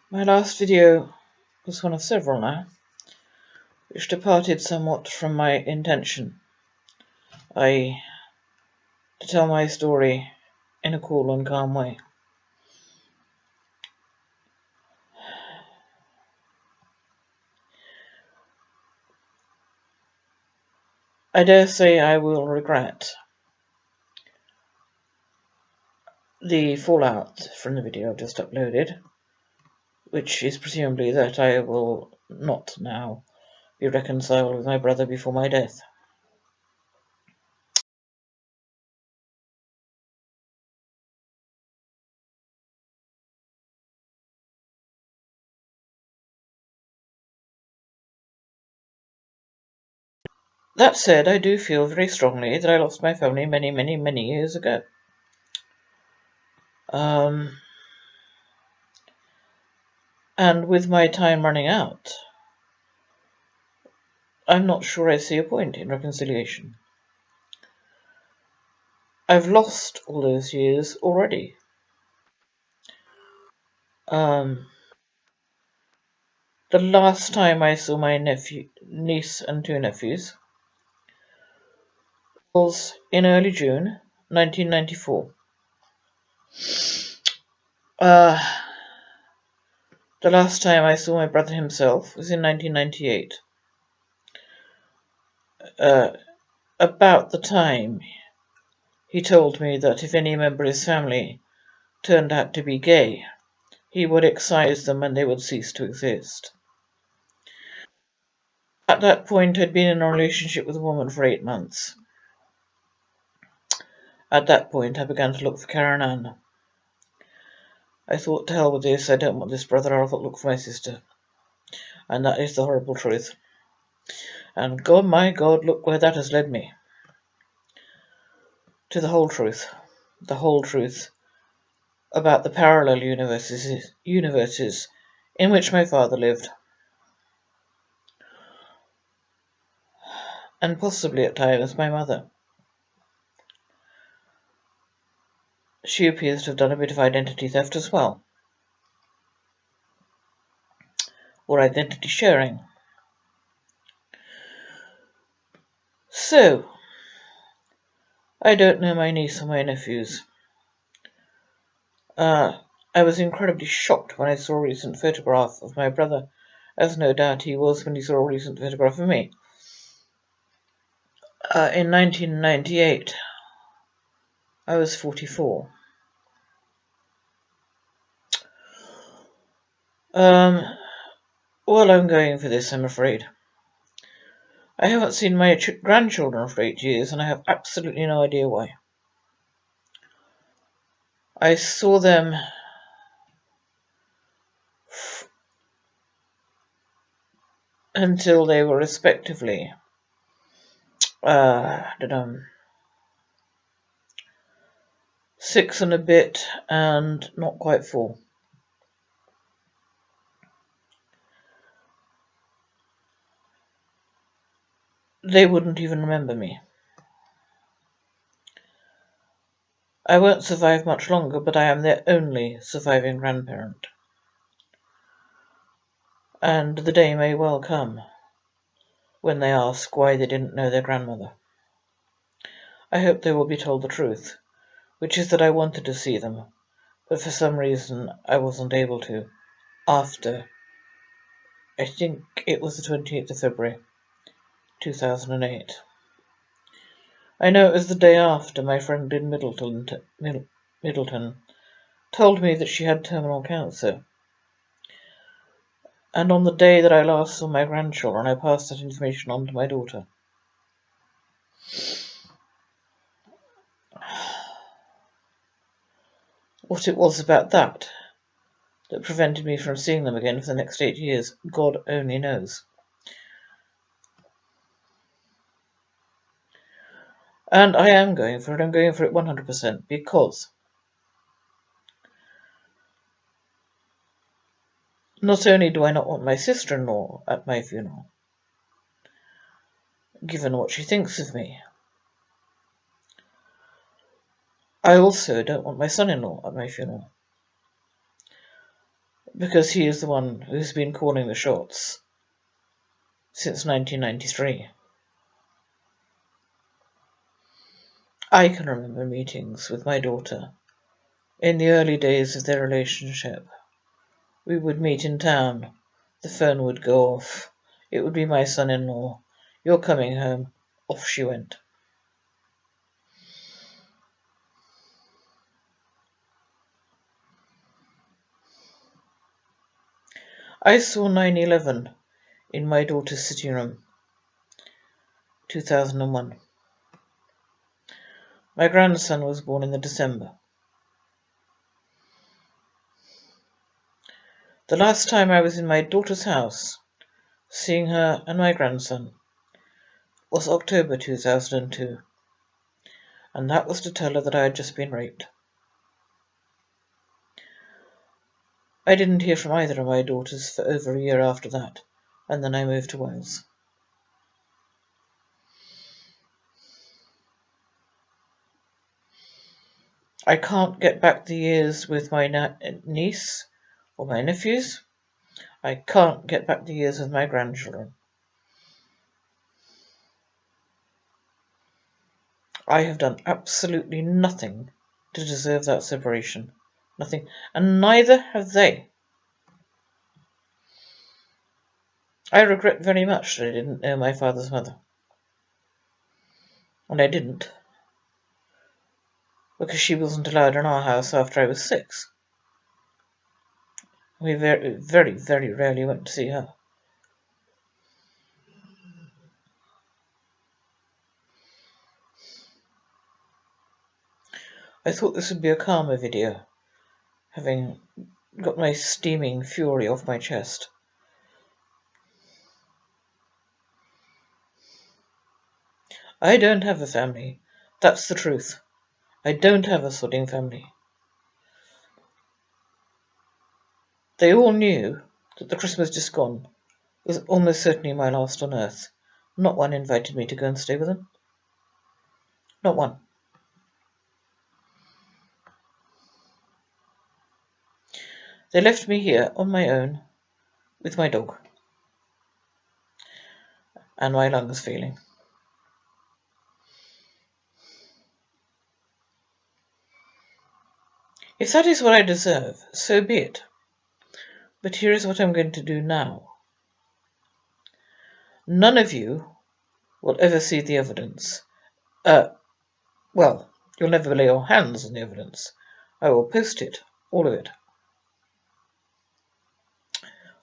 My last video was one of several now, which departed somewhat from my intention, i.e., to tell my story in a cool and calm way. I dare say I will regret the fallout from the video I've just uploaded, which is presumably that I will not now be reconciled with my brother before my death. That said, I do feel very strongly that I lost my family many years ago. And with my time running out, I'm not sure I see a point in reconciliation. I've lost all those years already. The last time I saw my niece and two nephews was in early June 1994. The last time I saw my brother himself was in 1998. About the time he told me that if any member of his family turned out to be gay, he would excise them and they would cease to exist. At that point, I'd been in a relationship with a woman for 8 months. At that point, I began to look for Karen Ann. I thought, to hell with this, I don't want this brother, I'll look for my sister. And that is the horrible truth. And God, my God, look where that has led me. To the whole truth. The whole truth about the parallel universes in which my father lived. And possibly at times my mother. She appears to have done a bit of identity theft as well. Or identity sharing. So, I don't know my niece or my nephews. I was incredibly shocked when I saw a recent photograph of my brother, as no doubt he was when he saw a recent photograph of me. In 1998, I was 44. Well, I'm going for this, I'm afraid. I haven't seen my grandchildren for 8 years, and I have absolutely no idea why. I saw them until they were respectively 6 and a bit and not quite 4. They wouldn't even remember me. I won't survive much longer, but I am their only surviving grandparent. And the day may well come when they ask why they didn't know their grandmother. I hope they will be told the truth, which is that I wanted to see them, but for some reason I wasn't able to. After, I think it was the 28th of February, 2008. I know it was the day after my friend in Middleton told me that she had terminal cancer. And on the day that I last saw my grandchildren, I passed that information on to my daughter. What it was about that prevented me from seeing them again for the next 8 years, God only knows. And I am going for it. I'm going for it 100%, because not only do I not want my sister-in-law at my funeral, given what she thinks of me, I also don't want my son-in-law at my funeral. because he is the one who's been calling the shots since 1993. I can remember meetings with my daughter in the early days of their relationship. We would meet in town. The phone would go off. It would be my son-in-law. "You're coming home." Off she went. I saw 9/11 in my daughter's sitting room, 2001. My grandson was born in the December. The last time I was in my daughter's house, seeing her and my grandson, was October 2002, and that was to tell her that I had just been raped. I didn't hear from either of my daughters for over a year after that, and then I moved to Wales. I can't get back the years with my niece or my nephews. I can't get back the years with my grandchildren. I have done absolutely nothing to deserve that separation. Nothing. And neither have they. I regret very much that I didn't know my father's mother. And I didn't, because she wasn't allowed in our house after I was 6. We very, very, very rarely went to see her. I thought this would be a calmer video, having got my steaming fury off my chest. I don't have a family. That's the truth. I don't have a sodding family. They all knew that the Christmas just gone was almost certainly my last on earth. Not one invited me to go and stay with them. Not one. They left me here on my own with my dog and my lungs failing. If that is what I deserve, so be it. But here is what I'm going to do now. None of you will ever see the evidence. Well, you'll never lay your hands on the evidence. I will post it, all of it,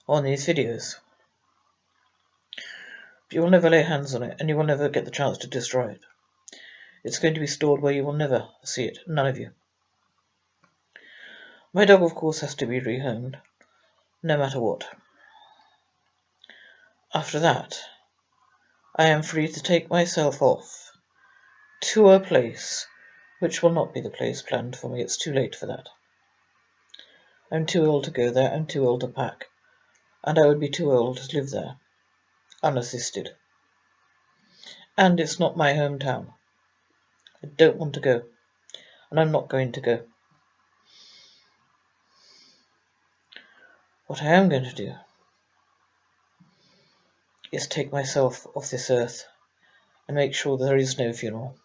on these videos. But you will never lay hands on it, and you will never get the chance to destroy it. It's going to be stored where you will never see it, none of you. My dog, of course, has to be rehomed, no matter what. After that, I am free to take myself off to a place which will not be the place planned for me. It's too late for that. I'm too old to go there, I'm too old to pack, and I would be too old to live there, unassisted. And it's not my hometown. I don't want to go, and I'm not going to go. What I am going to do is take myself off this earth and make sure there is no funeral.